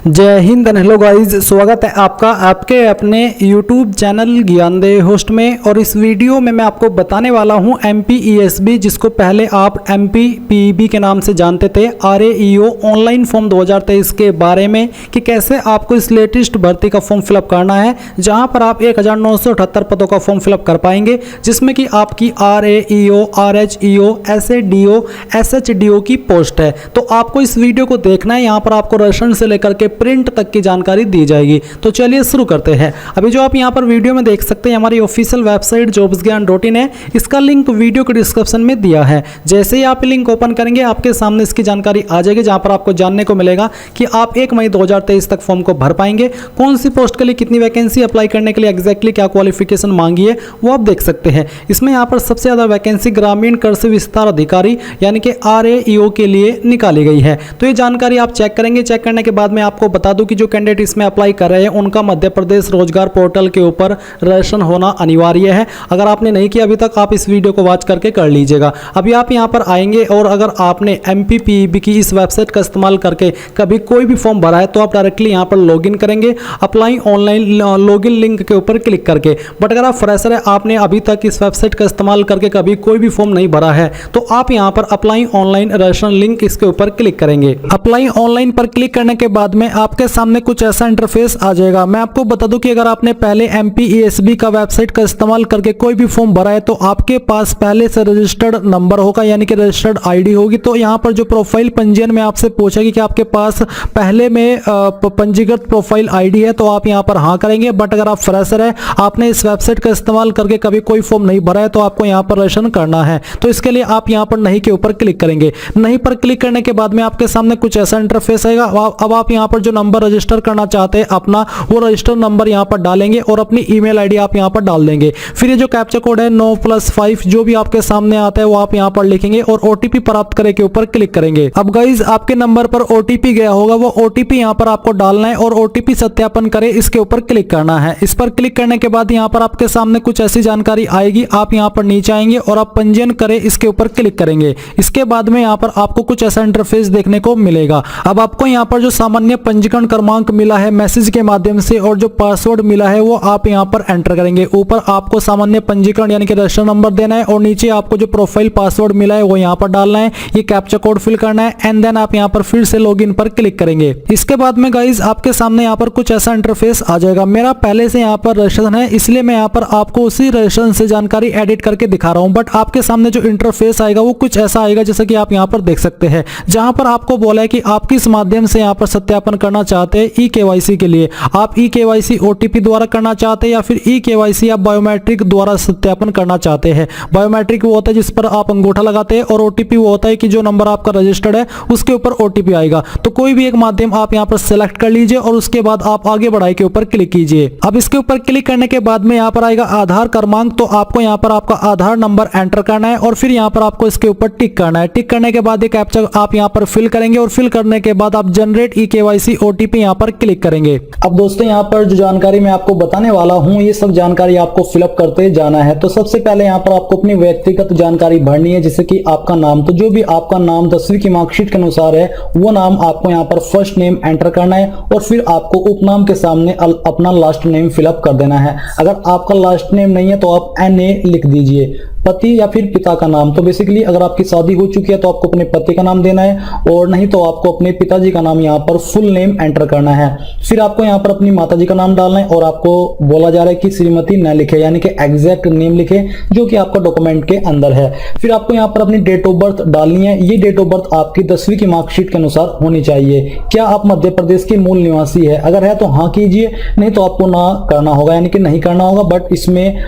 जय Hind and hello guys, स्वागत है आपका आपके अपने YouTube चैनल ज्ञानदेह होस्ट में। और इस वीडियो में मैं आपको बताने वाला हूं MPESB, जिसको पहले आप MPPEB के नाम से जानते थे, RAEO ऑनलाइन फॉर्म 2023 के बारे में कि कैसे आपको इस लेटेस्ट भर्ती का फॉर्म फिलअप करना है, जहां पर आप 1978 पदों का फॉर्म फिलअप कर पाएंगे, जिसमें कि आपकी RAEO, RHEO, SADO, SHDO की पोस्ट है। तो आपको इस वीडियो को देखना है, यहाँ पर आपको रेशन से लेकर के प्रिंट तक की जानकारी दी जाएगी। तो चलिए शुरू करते हैं। अभी जो आप यहां पर वीडियो में देख सकते हैं, हमारी ऑफिशियल वेबसाइट jobsgyan.in है। इसका लिंक वीडियो के डिस्क्रिप्शन में दिया है। जैसे ही आप लिंक ओपन करेंगे, आपके सामने इसकी जानकारी आ जाएगी, जहां पर आपको जानने को मिलेगा कि आप 1 मई 2023 तक फॉर्म को भर पाएंगे। कौन सी पोस्ट के लिए कितनी वैकेंसी, अप्लाई करने के लिए एग्जैक्टली क्या क्वालिफिकेशन मांगी है, वो आप देख सकते हैं। इसमें यहाँ पर सबसे ज्यादा वैकेंसी ग्रामीण कृषि विस्तार अधिकारी यानी कि RAEO के लिए निकाली गई है। तो ये जानकारी आप चेक करेंगे। चेक करने के बाद में आपको बता दूं कि जो कैंडिडेट इसमें अप्लाई कर रहे हैं, उनका मध्य प्रदेश रोजगार पोर्टल के ऊपर रजिस्ट्रेशन होना अनिवार्य है। अगर आपने नहीं किया अभी तक, आप इस वीडियो को वॉच करके कर लीजिएगा। अभी आप यहां पर आएंगे और अगर आपने MPPEB की इस वेबसाइट का इस्तेमाल करके कभी कोई भी फॉर्म भरा है, तो आप डायरेक्टली यहां पर लॉगिन करेंगे, अप्लाई ऑनलाइन लॉगिन लिंक के ऊपर क्लिक करके। बट अगर आप फ्रेशर है, आपने अभी तक इस वेबसाइट का इस्तेमाल करके कभी कोई भी फॉर्म नहीं भरा है, तो आप यहां पर अप्लाई ऑनलाइन रजिस्ट्रेशन लिंक इसके ऊपर क्लिक करेंगे। अप्लाई ऑनलाइन पर क्लिक करने के बाद में आपके सामने कुछ ऐसा इंटरफेस आ जाएगा। मैं आपको बता दूं कि अगर आपने पहले MPESB का वेबसाइट का इस्तेमाल करके कोई भी फॉर्म भरा है, तो आपके पास पहले से रजिस्टर्ड नंबर होगा, यानी कि रजिस्टर्ड ID होगी। तो यहाँ पर जो प्रोफाइल पंजीयन में आपसे पूछेगी कि आपके पास पहले में पंजीकृत प्रोफाइल ID है, तो आप यहाँ पर हाँ करेंगे। बट अगर आप फ्रेशर है, आपने इस वेबसाइट का इस्तेमाल करके कभी कोई फॉर्म नहीं भरा है, तो आपको यहाँ पर रजिस्ट्रेशन करना है। तो इसके लिए आप यहाँ पर नहीं के ऊपर क्लिक करेंगे। नहीं पर क्लिक करने के बाद में आपके सामने कुछ ऐसा इंटरफेस आएगा। अब आप यहाँ पर जो नंबर रजिस्टर करना चाहते हैं अपना, वो रजिस्टर नंबर यहाँ पर डालेंगे और अपनी ईमेल ID आप यहाँ पर डाल देंगे। फिर ये जो कैप्चा कोड है 9+5 जो भी आपके सामने आता है, वो आप यहाँ पर लिखेंगे और OTP प्राप्त करे के ऊपर क्लिक करेंगे। अब गाइज आपके नंबर पर OTP गया होगा, वो OTP यहाँ पर आपको डालना है और OTP सत्यापन करे इसके ऊपर क्लिक करना है। इस पर क्लिक करने के बाद यहाँ पर आपके सामने कुछ ऐसी जानकारी आएगी। आप यहाँ पर नीचे आएंगे और आप पंजीयन करे इसके ऊपर क्लिक करेंगे। इसके बाद में यहाँ पर आपको कुछ ऐसा इंटरफेस देखने को मिलेगा। अब आपको यहाँ पर जो सामान्य पंजीकरण क्रमांक मिला है मैसेज के माध्यम से और जो पासवर्ड मिला है, वो आप यहाँ पर एंटर करेंगे। ऊपर आपको सामान्य पंजीकरण यानी कि रजिस्टर नंबर देना है और नीचे आपको जो प्रोफाइल पासवर्ड मिला है वो यहाँ पर डालना है। ये कैप्चा कोड फिल करना है एंड देन आप यहाँ पर फिर से लॉगिन पर क्लिक करेंगे। इसके बाद में गाइज आपके सामने यहाँ पर कुछ ऐसा इंटरफेस आ जाएगा। मेरा पहले से यहाँ पर रजिस्ट्रेशन है, इसलिए मैं यहाँ पर आपको उसी रजिस्ट्रेशन से जानकारी एडिट करके दिखा रहा हूँ। बट आपके सामने जो इंटरफेस आएगा वो कुछ ऐसा आएगा जैसा कि आप यहाँ पर देख सकते हैं, जहां पर आपको बोला है कि आप किस माध्यम से यहाँ पर सत्यापन करना चाहते हैं। eKYC के लिए आप eKYC OTP द्वारा करना चाहते हैं या फिर eKYC आप बायोमेट्रिक द्वारा सत्यापन करना चाहते हैं। बायोमेट्रिक वो होता है जिस पर आप अंगूठा लगाते हैं और OTP वो होता है कि जो नंबर आपका रजिस्टर्ड है उसके ऊपर OTP आएगा। तो कोई भी एक माध्यम आप यहाँ पर सिलेक्ट कर लीजिए और उसके बाद आप आगे बढ़ाई के ऊपर क्लिक कीजिए। अब इसके ऊपर क्लिक करने के बाद में यहाँ पर आएगा आधार क्रमांक। तो आपको यहाँ पर आपका आधार नंबर एंटर करना है और फिर यहाँ पर आपको इसके ऊपर टिक करना है। टिक करने के बाद ये कैप्चा आप यहाँ पर फिल करेंगे और फिल करने के बाद आप जनरेट eKYC OTP यहाँ पर क्लिक करेंगे। अब दोस्तों यहाँ पर जो जानकारी मैं आपको बताने वाला हूँ, ये सब जानकारी आपको फिलअप करते जाना है। तो सबसे पहले यहाँ पर आपको अपनी व्यक्तिगत जानकारी भरनी है, जैसे कि आपका नाम। तो जो भी आपका नाम 10वीं की मार्कशीट के अनुसार है, वो नाम आपको यहाँ पर फर्स्ट नेम एंटर करना है और फिर आपको उपनाम के सामने अपना लास्ट नेम फिलअप कर देना है। अगर आपका लास्ट नेम नहीं है तो आप NA लिख दीजिए। पति या फिर पिता का नाम, तो बेसिकली अगर आपकी शादी हो चुकी है तो आपको अपने पति का नाम देना है और नहीं तो आपको अपने पिताजी का नाम यहाँ पर फुल नेम एंटर करना है। फिर आपको यहाँ पर अपनी माताजी का नाम डालना है और आपको बोला जा रहा है कि श्रीमती न लिखे, यानी कि एग्जैक्ट नेम लिखे जो कि आपका डॉक्यूमेंट के अंदर है। फिर आपको यहाँ पर अपनी डेट ऑफ बर्थ डालनी है। ये डेट ऑफ बर्थ आपकी 10वीं की मार्कशीट के अनुसार होनी चाहिए। क्या आप मध्य प्रदेश के मूल निवासी है? अगर है तो हाँ कीजिए, नहीं तो आपको ना करना होगा, यानी कि नहीं करना होगा। बट इसमें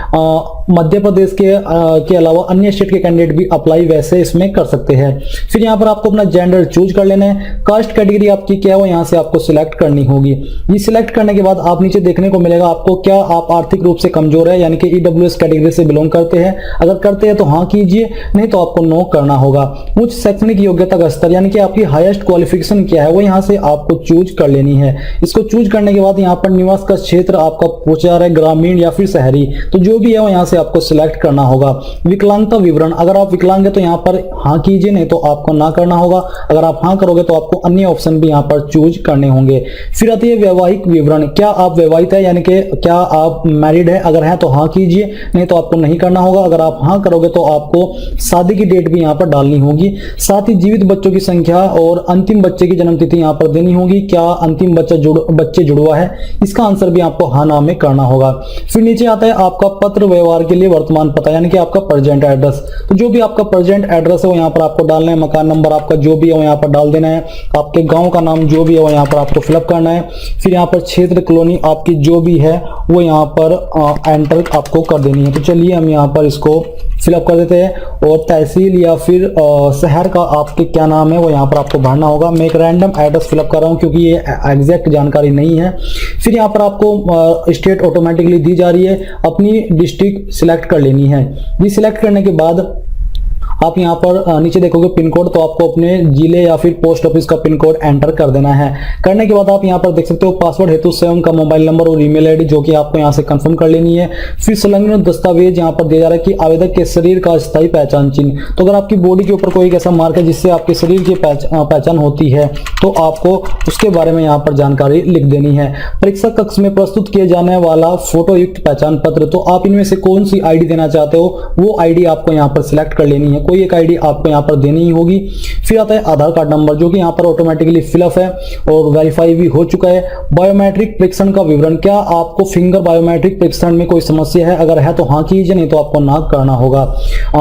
मध्य प्रदेश के अलावा अन्य स्टेट के कैंडिडेट भी अप्लाई वैसे इसमें कर सकते हैं। फिर यहाँ पर आपको अपना जेंडर चूज कर लेना है। कास्ट कैटेगरी आपकी क्या है वो यहाँ से आपको सिलेक्ट करनी होगी। ये सिलेक्ट करने के बाद आप नीचे देखने को मिलेगा आपको क्या आप आर्थिक रूप से कमजोर है, यानी कि EWS कैटेगरी से बिलोंग करते हैं। अगर करते हैं तो हाँ कीजिए, नहीं तो आपको नो करना होगा। उच्च शैक्षणिक योग्यता का स्तर यानी कि आपकी हाईएस्ट क्वालिफिकेशन क्या है वो यहाँ से आपको चूज कर लेनी है। इसको चूज करने के बाद यहाँ पर निवास का क्षेत्र आपका पूछा जा रहा है ग्रामीण या फिर शहरी, तो जो भी है वो यहाँ से आपको सिलेक्ट करना होगा। विकलांगता विवरण, अगर आप विकलांग है तो यहाँ पर हाँ कीजिए, नहीं तो आपको ना करना होगा। अगर आप हाँ करोगे तो आपको अन्य ऑप्शन भी यहाँ पर चूज करने होंगे। फिर आती है वैवाहिक विवरण, क्या आप विवाहित है यानी कि क्या आप मैरिड है, अगर है तो हाँ कीजिए, नहीं तो आपको नहीं करना होगा। अगर आप हाँ करोगे तो आपको शादी की डेट भी यहाँ पर डालनी होगी। साथ ही जीवित बच्चों की संख्या और अंतिम बच्चे की जन्म तिथि यहाँ पर देनी होगी। क्या अंतिम बच्चे जुड़वा है, इसका आंसर भी आपको हाँ ना में करना होगा। फिर नीचे आता है आपका पत्र व्यवहार के लिए वर्तमान पता यानी कि आपका प्रेजेंट एड्रेस, तो जो भी आपका प्रेजेंट एड्रेस है वो यहाँ पर आपको डालना है। मकान नंबर आपका जो भी है वो यहाँ पर डाल देना है। आपके गांव का नाम जो भी है वो यहाँ पर आपको फिलअप करना है। फिर यहाँ पर क्षेत्र कॉलोनी आपकी जो भी है वो यहाँ पर एंटर आपको कर देनी है। तो चलिए हम यहाँ पर इसको फिलअप कर देते हैं। और तहसील या फिर शहर का आपके क्या नाम है वो यहाँ पर आपको भरना होगा। मैं एक रैंडम एड्रेस फिलअप कर रहा हूँ क्योंकि ये एग्जैक्ट जानकारी नहीं है। फिर यहाँ पर आपको स्टेट ऑटोमेटिकली दी जा रही है, अपनी डिस्ट्रिक्ट सिलेक्ट कर लेनी है। ये सिलेक्ट करने के बाद आप यहाँ पर नीचे देखोगे पिन कोड, तो आपको अपने जिले या फिर पोस्ट ऑफिस का पिन कोड एंटर कर देना है। करने के बाद आप यहाँ पर देख सकते हो पासवर्ड हेतु स्वयं का मोबाइल नंबर और ईमेल आईडी जो कि आपको यहाँ से कंफर्म कर लेनी है। फिर संलग्न दस्तावेज यहाँ पर दिया जा रहा है कि आवेदक के शरीर का स्थायी पहचान चिन्ह, तो अगर आपकी बॉडी के ऊपर कोई ऐसा मार्क है जिससे आपके शरीर की पहचान होती है तो आपको उसके बारे में यहाँ पर जानकारी लिख देनी है। परीक्षा कक्ष में प्रस्तुत किए जाने वाला फोटो युक्त पहचान पत्र, तो आप इनमें से कौन सी आईडी देना चाहते हो वो आईडी आपको यहाँ पर सिलेक्ट कर लेनी है। कोई एक आईडी आपको यहाँ पर देनी ही होगी। फिर आता है आधार कार्ड नंबर जो कि यहाँ पर ऑटोमेटिकली फिलअप है और वेरीफाई भी हो चुका है। बायोमेट्रिक परीक्षण का विवरण, क्या आपको फिंगर बायोमेट्रिक परीक्षण में कोई समस्या है, अगर है तो हाँ कीजिए, नहीं तो आपको ना करना होगा।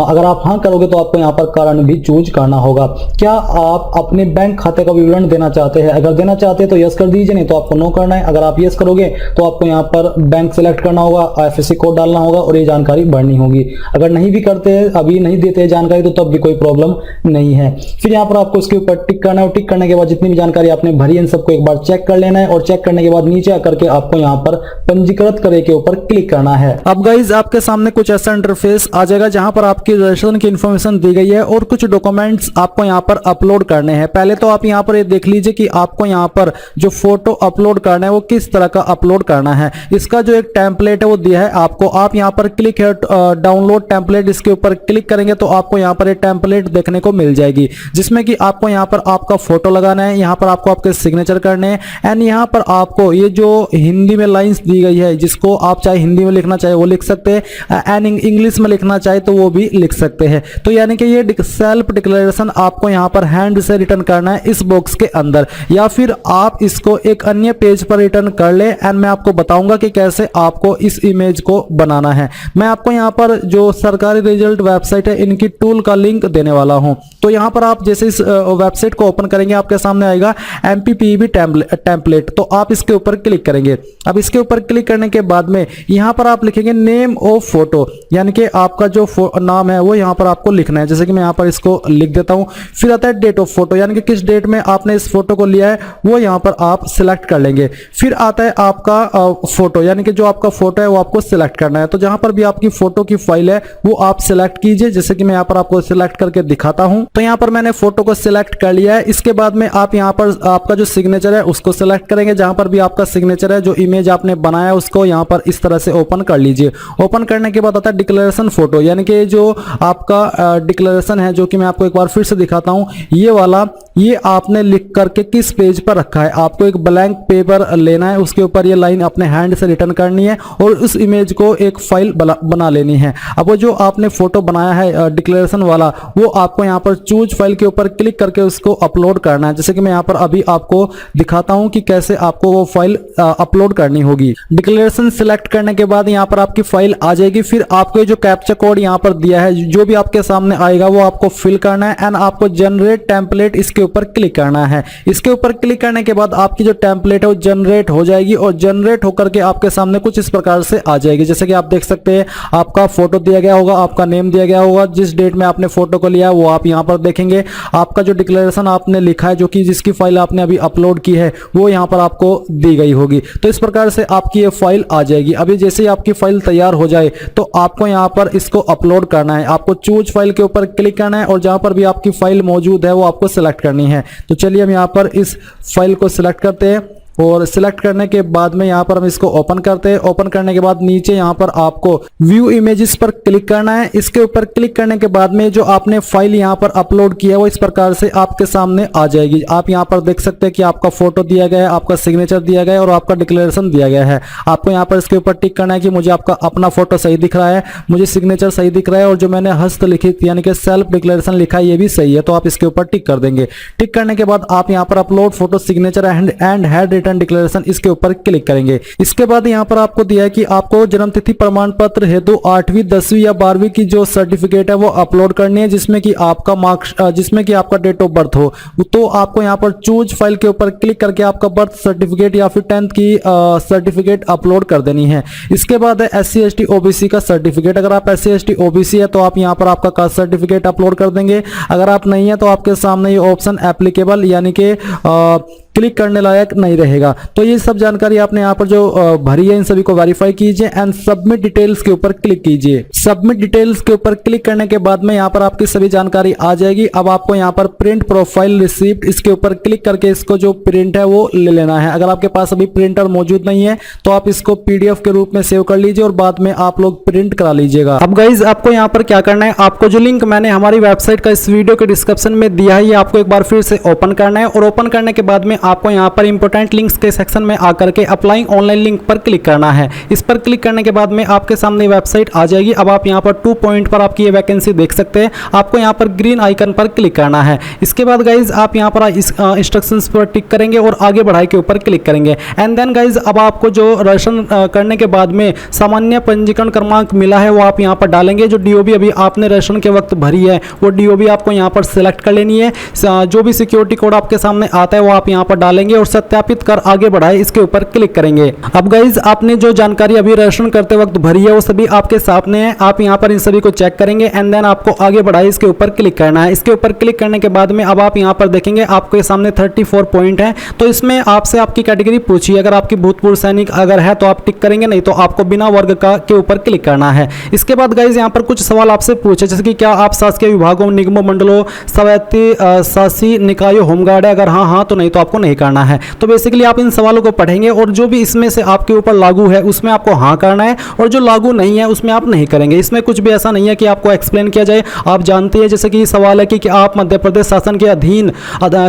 अगर आप हाँ करोगे तो आपको यहाँ पर कारण भी चूज करना होगा। क्या आप अपने बैंक खाते का विवरण देना चाहते हैं, अगर देना चाहते हैं तो यस कर दीजिए, नहीं तो आपको नो करना है। अगर आप यस करोगे तो आपको यहाँ पर बैंक सिलेक्ट करना होगा, IFSC कोड डालना होगा और ये जानकारी भरनी होगी। अगर नहीं भी करते हैं, अभी नहीं देते हैं जानकारी, तो तब भी कोई प्रॉब्लम नहीं है। फिर यहाँ पर आपको इसके ऊपर टिक करना है और टिक करने के बाद जितनी भी जानकारी आपने भरी है इन सबको एक बार चेक कर लेना है और चेक करने के बाद नीचे आकर के आपको यहाँ पर पंजीकृत करे के ऊपर क्लिक करना है। अब गाइज आपके सामने कुछ ऐसा इंटरफेस आ जाएगा जहां पर आपकी रजिस्ट्रेशन की इन्फॉर्मेशन दी गई है और कुछ डॉक्यूमेंट्स आपको यहाँ पर अपलोड करने हैं। पहले तो आप यहाँ पर ये देख लीजिए कि आपको यहाँ पर जो फोटो अपलोड करना है वो किस तरह का अपलोड करना है। इसका जो एक टेम्पलेट है वो दिया है आपको। आप यहाँ पर क्लिक है डाउनलोड टेम्पलेट, इसके ऊपर क्लिक करेंगे तो आपको यहाँ पर एक टेम्पलेट देखने को मिल जाएगी जिसमें कि आपको यहाँ पर आपका फोटो लगाना है, यहाँ पर आपको आपके सिग्नेचर करने हैं एंड यहाँ पर आपको ये जो हिंदी में लाइंस दी गई है जिसको आप चाहे हिंदी में लिखना चाहे वो लिख सकते हैं एंड इंग्लिश में लिखना चाहे तो वो भी लिख सकते हैं। तो यानी कि ये सेल्फ डिक्लेरेशन आपको यहाँ पर हैंड से रिटर्न करना है इस बॉक्स के अंदर, या फिर आप इसको एक अन्य पेज पर रिटर्न कर ले एंड मैं आपको बताऊंगा कि कैसे आपको इस इमेज को बनाना है। मैं आपको यहाँ पर जो सरकारी रिजल्ट वेबसाइट है इनकी टूल का लिंक देने वाला हूं। तो यहां पर आप जैसे इस वेबसाइट को ओपन करेंगे आपके सामने आएगा MPPEB टेम्पलेट, तो आप इसके ऊपर क्लिक करेंगे। अब इसके ऊपर क्लिक करने के बाद में यहां पर आप लिखेंगे नेम ऑफ फोटो, यानी कि आपका जो नाम है वो यहां पर आपको लिखना है। जैसे कि मैं यहां पर इसको लिख देता हूं। फिर आता है डेट ऑफ फोटो, यानी कि किस डेट में आपने इस फोटो को लिया है वो यहां पर आप सिलेक्ट कर लेंगे। फिर आता है आपका फोटो, यानी कि जो आपका फोटो है वो आपको सिलेक्ट करना है। तो जहां पर भी आपकी फोटो की फाइल है वो आप सिलेक्ट कीजिए, जैसे कि मैं यहां पर आपको सिलेक्ट करके दिखाता हूं। तो यहां पर मैंने फोटो को सिलेक्ट कर लिया है। इसके बाद में आप यहां पर आपका जो सिग्नेचर है उसको सिलेक्ट करेंगे। जहां पर भी आपका सिग्नेचर है, जो इमेज आपने बनाया है उसको यहां पर इस तरह से ओपन कर लीजिए। ओपन करने के बाद आता है डिक्लेरेशन फोटो, यानी कि जो आपका डिक्लेरेशन है जो कि मैं आपको एक बार फिर से दिखाता हूं, ये वाला ये आपने लिख करके किस पेज पर रखा है। आपको एक ब्लैंक पेपर लेना है, उसके ऊपर ये लाइन अपने हैंड से रिटर्न करनी है और उस इमेज को एक फाइल बना लेनी है। अब वो जो आपने फोटो बनाया है डिक्लेरेशन वाला, वो आपको यहाँ पर चूज फाइल के ऊपर क्लिक करके उसको अपलोड करना है। जैसे कि मैं यहाँ पर अभी आपको दिखाता हूँ कि कैसे आपको वो फाइल अपलोड करनी होगी। डिक्लेरेशन सिलेक्ट करने के बाद यहाँ पर आपकी फाइल आ जाएगी। फिर आपको जो कैप्चा कोड यहाँ पर दिया है, जो भी आपके सामने आएगा वो आपको फिल करना है एंड आपको जनरेट टेम्पलेट इसके ऊपर क्लिक करना है। इसके ऊपर क्लिक करने के बाद आपकी जो टेम्पलेट है वो जनरेट हो जाएगी और जनरेट होकर के आपके सामने कुछ इस प्रकार से आ जाएगी। जैसे कि आप देख सकते हैं आपका फोटो दिया गया होगा, आपका नेम दिया गया होगा, जिस डेट में आपने फोटो को लिया वो आप यहाँ पर देखेंगे। आपका जो डिक्लेरेशन आपने लिखा है, जो कि जिसकी फाइल आपने अभी अपलोड की है, वो यहाँ पर आपको दी गई होगी। तो इस प्रकार से आपकी ये फाइल आ जाएगी। अभी जैसे ही आपकी फाइल तैयार हो जाए तो आपको यहाँ पर इसको अपलोड करना है। आपको चूज फाइल के ऊपर क्लिक करना है और जहां पर भी आपकी फाइल मौजूद है वो आपको सिलेक्ट करनी है। तो चलिए हम यहाँ पर इस फाइल को सिलेक्ट करते हैं और सिलेक्ट करने के बाद में यहाँ पर हम इसको ओपन करते हैं। ओपन करने के बाद नीचे यहाँ पर आपको व्यू इमेजेस पर क्लिक करना है। इसके ऊपर क्लिक करने के बाद में जो आपने फाइल यहाँ पर अपलोड किया वो इस प्रकार से आपके सामने आ जाएगी। आप यहाँ पर देख सकते हैं कि आपका फोटो दिया गया है, आपका सिग्नेचर दिया गया है और आपका डिक्लेरेशन दिया गया है। आपको यहाँ पर इसके ऊपर टिक करना है कि मुझे आपका अपना फोटो सही दिख रहा है, मुझे सिग्नेचर सही दिख रहा है और जो मैंने हस्तलिखित यानी कि सेल्फ डिक्लेरेशन लिखा है ये भी सही है, तो आप इसके ऊपर टिक कर देंगे। टिक करने के बाद आप यहाँ पर upload photo signature and head written declaration इसके ऊपर क्लिक करेंगे। इसके बाद यहाँ पर आपको दिया है कि आपको जन्मतिथि प्रमाण पत्र हेतु 8वीं 10वीं या 12वीं की जो सर्टिफिकेट है वो अपलोड करनी है, जिसमें कि आपका मार्क्स जिसमें कि आपका डेट ऑफ बर्थ हो। तो आपको यहाँ पर चूज फाइल के ऊपर क्लिक करके आपका बर्थ सर्टिफिकेट या फिर 10th की सर्टिफिकेट अपलोड कर देनी है। इसके बाद है SC ST OBC का सर्टिफिकेट। अगर आप SC ST OBC है तो आप यहाँ पर आपका कास्ट सर्टिफिकेट अपलोड कर देंगे। अगर आप नहीं है तो आपके सामने ये ऑप्शन एप्लीकेबल यानी कि क्लिक करने लायक नहीं रहेगा। तो ये सब जानकारी आपने यहाँ पर जो भरी है इन सभी को वेरीफाई कीजिए एंड सबमिट डिटेल्स के ऊपर क्लिक कीजिए। सबमिट डिटेल्स के ऊपर क्लिक करने के बाद में यहाँ पर आपकी सभी जानकारी आ जाएगी। अब आपको यहाँ पर प्रिंट प्रोफाइल रिसिप्ट इसके ऊपर क्लिक करके इसको जो प्रिंट है वो ले लेना है। अगर आपके पास अभी प्रिंटर मौजूद नहीं है तो आप इसको PDF के रूप में सेव कर लीजिए और बाद में आप लोग प्रिंट करा लीजिएगा। अब गाइज आपको यहाँ पर क्या करना है, आपको जो लिंक मैंने हमारी वेबसाइट का इस वीडियो के डिस्क्रिप्शन में दिया है ये आपको एक बार फिर से ओपन करना है और ओपन करने के बाद में आपको यहाँ पर इंपोर्टेंट लिंक्स के सेक्शन में आकर के अप्लाइंग ऑनलाइन लिंक पर क्लिक करना है। इस पर क्लिक करने के बाद में आपके सामने वेबसाइट आ जाएगी। अब आप यहाँ पर 2 पॉइंट पर आपकी ये वैकेंसी देख सकते हैं। आपको यहाँ पर ग्रीन आइकन पर क्लिक करना है। इसके बाद गाइज आप यहाँ पर इंस्ट्रक्शंस पर टिक करेंगे और आगे बढ़ाई के ऊपर क्लिक करेंगे। एंड देन गाइज अब आपको जो रजिस्ट्रेशन करने के बाद में सामान्य पंजीकरण क्रमांक मिला है वो आप यहाँ पर डालेंगे। जो DOB अभी आपने रजिस्ट्रेशन के वक्त भरी है वो DOB आपको यहाँ पर सिलेक्ट कर लेनी है। जो भी सिक्योरिटी कोड आपके सामने आता है वो आप यहाँ पर डालेंगे और सत्यापित कर आगे बढ़ाए इसके ऊपर क्लिक करेंगे। अब गाइज आपने जो जानकारी अभी रजिस्ट्रेशन करते वक्त भरी है वो सभी आपके सामने है। आप यहाँ पर इन सभी को चेक करेंगे एंड देन आपको आगे बढ़ाए इसके ऊपर क्लिक करना है। इसके ऊपर क्लिक करने के बाद में अब आप यहाँ पर देखेंगे आपके सामने 34 पॉइंट है। तो इसमें आपसे आपकी कैटेगरी पूछी, अगर आपकी भूतपूर्व सैनिक अगर है तो आप टिक करेंगे, नहीं तो आपको बिना वर्ग का के ऊपर क्लिक करना है। इसके बाद गाइज यहाँ पर कुछ सवाल आपसे पूछे जैसे कि क्या आप शासकीय विभागों, निगमों, मंडलों, स्वायत्त शासी निकायों होमगार्ड है, अगर हाँ तो नहीं तो आपको नहीं करना है। तो बेसिकली आप इन सवालों को पढ़ेंगे और जो भी इसमें से आपके ऊपर लागू है उसमें आपको हाँ करना है और जो लागू नहीं है उसमें आप नहीं करेंगे। इसमें कुछ भी ऐसा नहीं है कि आपको एक्सप्लेन किया जाए। आप जानते हैं जैसे कि सवाल है कि आप मध्य प्रदेश शासन के अधीन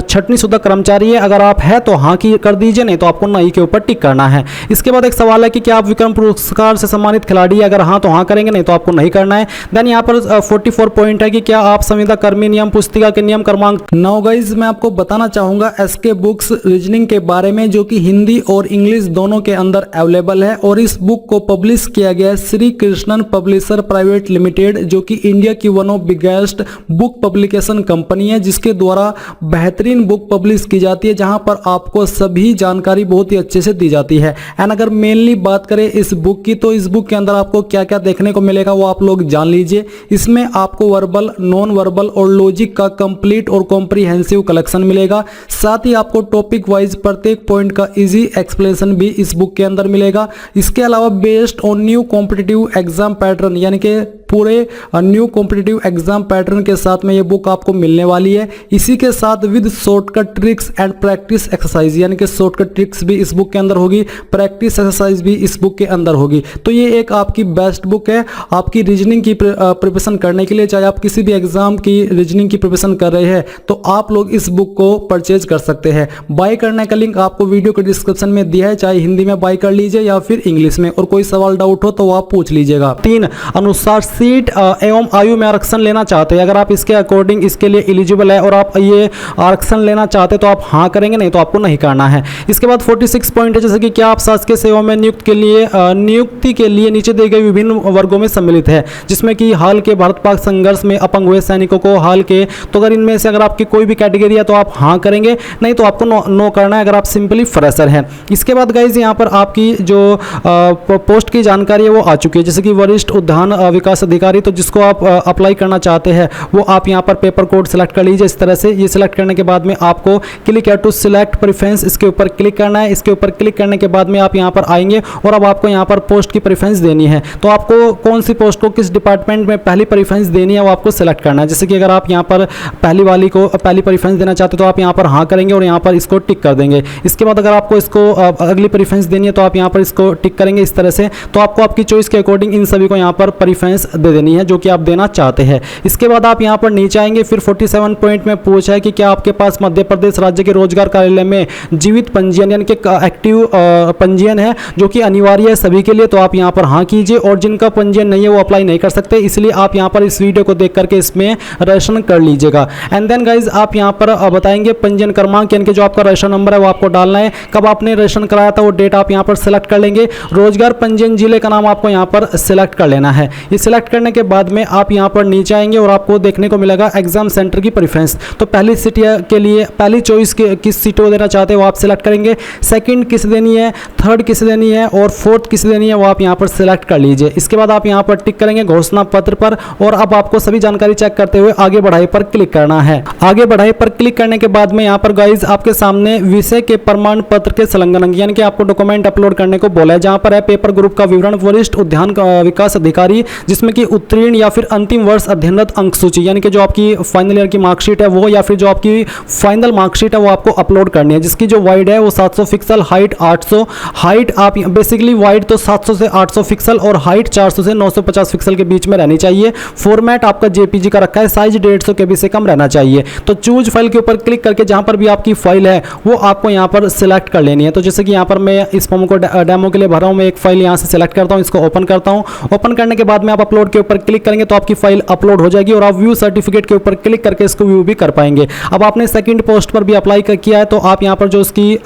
छटनी शुदा कर्मचारी है, अगर आप है तो हाँ की कर दीजिए, नहीं तो आपको नहीं के ऊपर टिक करना है। इसके बाद एक सवाल है कि क्या आप विक्रम पुरस्कार से सम्मानित खिलाड़ी है, अगर हाँ तो हाँ करेंगे, नहीं तो आपको नहीं करना है। देन यहाँ पर 44 पॉइंट है कि क्या आप संविदा कर्मी नियम पुस्तिका के नियम क्रमांक 9 गाइज मैं आपको बताना चाहूंगा SK बुक्स रीजनिंग के बारे में, जो कि हिंदी और इंग्लिश दोनों के अंदर अवेलेबल है और इस बुक को पब्लिश किया गया है Shri Krishnan publisher private limited, जो कि इंडिया की one of biggest book publication company है, जिसके द्वारा बेहतरीन बुक पब्लिश की जाती है जहां पर आपको सभी जानकारी बहुत ही अच्छे से दी जाती है। एंड अगर मेनली बात करें इस बुक की तो इस बुक के अंदर आपको क्या क्या देखने को मिलेगा वो आप लोग जान लीजिए। इसमें आपको वर्बल, नॉन वर्बल और लॉजिक का कंप्लीट और कॉम्प्रिहेंसिव कलेक्शन मिलेगा। साथ ही आपको टॉपिक वाइज प्रत्येक पॉइंट का इजी एक्सप्लेनेशन भी इस बुक के अंदर मिलेगा। इसके अलावा based on new competitive exam pattern यानी कि पूरे न्यू कॉम्पिटिटिव एग्जाम पैटर्न के साथ में ये बुक आपको मिलने वाली है। इसी के साथ with shortcut tricks and practice exercise यानी कि शॉर्टकट ट्रिक्स भी इस बुक के अंदर होगी, प्रैक्टिस एक्सरसाइज भी इस बुक के अंदर होगी। तो ये एक आपकी बेस्ट बुक है आपकी रीजनिंग की प्रिपरेशन करने के लिए। चाहे आप किसी भी एग्जाम की रीजनिंग की प्रिपरेशन कर रहे हैं तो आप लोग इस बुक को परचेज कर सकते हैं। बाय करने का लिंक आपको वीडियो के डिस्क्रिप्शन में दिया है, चाहे हिंदी में बाय कर लीजिए या फिर इंग्लिश में, और कोई सवाल डाउट हो तो आप पूछ लीजिएगा। 3 अनुसार सीट एवं आयु में आरक्षण लेना चाहते हैं, अगर आप इसके अकॉर्डिंग इसके लिए एलिजिबल है और आप ये आरक्षण लेना चाहते हैं तो आप हाँ करेंगे, नहीं तो आपको नहीं करना है। इसके बाद 46 पॉइंट है जैसे कि क्या आप शासकीय सेवा में नियुक्ति के लिए नीचे दिए गए विभिन्न वर्गों में सम्मिलित है, जिसमें कि हाल के भारत पाक संघर्ष में अपंग हुए सैनिकों को हाल के, तो अगर इनमें से अगर आपकी कोई भी कैटेगरी है तो आप हाँ करेंगे, नहीं तो आपको नो करना है अगर आप सिंपली फ्रेशर हैं। इसके बाद गाइज यहाँ पर आपकी जो पोस्ट की जानकारी है वो आ चुकी है, जैसे कि वरिष्ठ उद्यान विकास अधिकारी, तो जिसको आप अप्लाई करना चाहते हैं वो आप यहाँ पर पेपर कोड सेलेक्ट कर लीजिए। इस तरह से ये सिलेक्ट करने के बाद में आपको क्लिक है टू सिलेक्ट प्रेफरेंस, इसके ऊपर क्लिक करना है। इसके ऊपर क्लिक करने के बाद में आप यहाँ पर आएंगे और अब आपको यहाँ पर पोस्ट की प्रेफरेंस देनी है। तो आपको कौन सी पोस्ट को किस डिपार्टमेंट में पहली प्रेफरेंस देनी है वो आपको सिलेक्ट करना है। जैसे कि अगर आप यहाँ पर पहली वाली को पहली प्रेफरेंस देना चाहते हो तो आप यहाँ पर हाँ करेंगे और यहाँ पर इसको टिक कर देंगे। इसके बाद अगर आपको इसको अगली प्रेफरेंस देनी है तो आप यहाँ पर इसको टिक करेंगे इस तरह से। तो आपको आपकी चॉइस के अकॉर्डिंग इन सभी को यहाँ पर प्रेफरेंस दे देनी है जो कि आप देना चाहते हैं। इसके बाद आप यहाँ पर नीचे आएंगे, फिर 47 पॉइंट में पूछा है कि क्या आपके पास मध्य प्रदेश राज्य के रोजगार कार्यालय में जीवित पंजीयन यानी कि एक्टिव पंजीयन है जो कि अनिवार्य है सभी के लिए, तो आप यहाँ पर हाँ कीजिए। और जिनका पंजीयन नहीं है वो अप्लाई नहीं कर सकते, इसलिए आप यहाँ पर इस वीडियो को देख करके इसमें रजिस्ट्रेशन कर लीजिएगा। एंड देन गाइज आप यहाँ पर बताएंगे पंजीयन क्रमांक यानी कि जो आपका रजिस्ट्रेशन नंबर है वो आपको डालना है, कब आपने रजिस्ट्रेशन कराया था वो डेट आप यहाँ पर सिलेक्ट कर लेंगे। रोजगार पंजीयन जिले का नाम आपको यहाँ पर सिलेक्ट कर लेना है। ये सिलेक्ट करने के बाद में आप यहाँ पर नीचे आएंगे और आपको देखने को मिलेगा एग्जाम सेंटर की प्रेफरेंस। तो पहली सीट के लिए पहली चॉइस किस सीट को देना चाहते हो वो आप सिलेक्ट करेंगे, सेकंड किस देनी है, थर्ड किस देनी है और फोर्थ किस देनी है वो आप यहाँ पर सिलेक्ट कर लीजिए। इसके बाद आप यहाँ पर टिक करेंगे घोषणा पत्र पर और अब आपको सभी जानकारी चेक करते हुए आगे बढ़ाई पर क्लिक करना है। आगे बढ़ाई पर क्लिक करने के बाद में यहाँ पर गाइज आपके सामने विषय के प्रमाण पत्र के संलग्न यानी कि आपको डॉक्यूमेंट अपलोड करने को बोला है, जहाँ पर है पेपर ग्रुप का विवरण, वरिष्ठ उद्यान विकास अधिकारी जिसमें कि उत्तीर्ण या फिर अंतिम वर्ष अध्ययनरत अंक सूची यानी कि जो आपकी फाइनल ईयर की मार्कशीट है वो या फिर जो आपकी फाइनल मार्कशीट है वो आपको अपलोड करनी है, जिसकी जो वाइड है वो 700 पिक्सल, हाइट 800, हाइट आप बेसिकली वाइड तो 700 से 800 पिक्सल और हाइट 400 से 950 पिक्सल के बीच में रहनी चाहिए। फॉर्मेट आपका जेपीजी का रखा है, साइज 150 केबी से कम रहना चाहिए। तो चूज फाइल के ऊपर क्लिक करके जहां पर भी आपकी फाइल है वो आपको यहां पर सिलेक्ट कर लेनी है। तो जैसे कि यहां पर मैं इस फॉर्म को डेमो के लिए भरा हूं, मैं एक फाइल यहां से सिलेक्ट करता हूं, इसको ओपन करता हूं। ओपन करने के बाद में आप अपलोड के ऊपर क्लिक करेंगे तो आपकी फाइल अपलोड हो जाएगी और आप व्यू सर्टिफिकेट के ऊपर क्लिक करके इसको व्यू भी कर पाएंगे। अब आपने सेकंड पोस्ट पर भी अप्लाई किया है तो आप यहां पर जो उसकी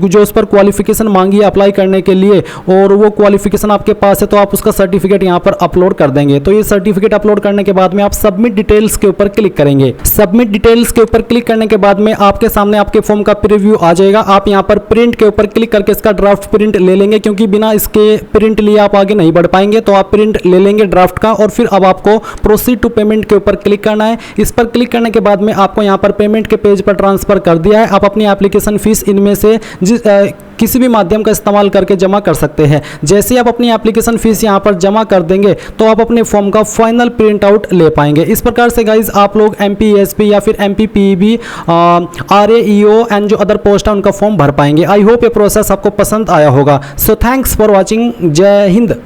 जो उस पर क्वालिफिकेशन मांगी है अप्लाई करने के लिए और वो क्वालिफिकेशन आपके पास है तो आप उसका सर्टिफिकेट यहां पर अपलोड कर देंगे। तो ये सर्टिफिकेट अपलोड करने के बाद में आप सबमिट डिटेल्स के ऊपर क्लिक करेंगे। सबमिट डिटेल्स के ऊपर क्लिक करने के बाद में आपके सामने आपके फॉर्म का प्रीव्यू आ जाएगा। आप यहां पर प्रिंट के ऊपर क्लिक करके इसका ड्राफ्ट प्रिंट ले लेंगे, क्योंकि बिना इसके प्रिंट लिए आप आगे नहीं बढ़ पाएंगे, तो आप प्रिंट ले लेंगे ड्राफ्ट का। और फिर अब आपको प्रोसीड टू पेमेंट के ऊपर क्लिक करना है। इस पर क्लिक करने के बाद में आपको यहां पर पेमेंट के पेज पर ट्रांसफर कर दिया है। आप अपनी एप्लीकेशन फीस इनमें से किसी भी माध्यम का इस्तेमाल करके जमा कर सकते हैं। जैसे आप अपनी एप्लीकेशन फीस यहां पर जमा कर देंगे तो आप अपने फॉर्म का फाइनल प्रिंट आउट ले पाएंगे। इस प्रकार से गाइज आप लोग MPESB या फिर MPPEB, RAEO एंड जो अदर पोस्ट है उनका फॉर्म भर पाएंगे। आई होप ये प्रोसेस आपको पसंद आया होगा। So thanks for watching. जय हिंद।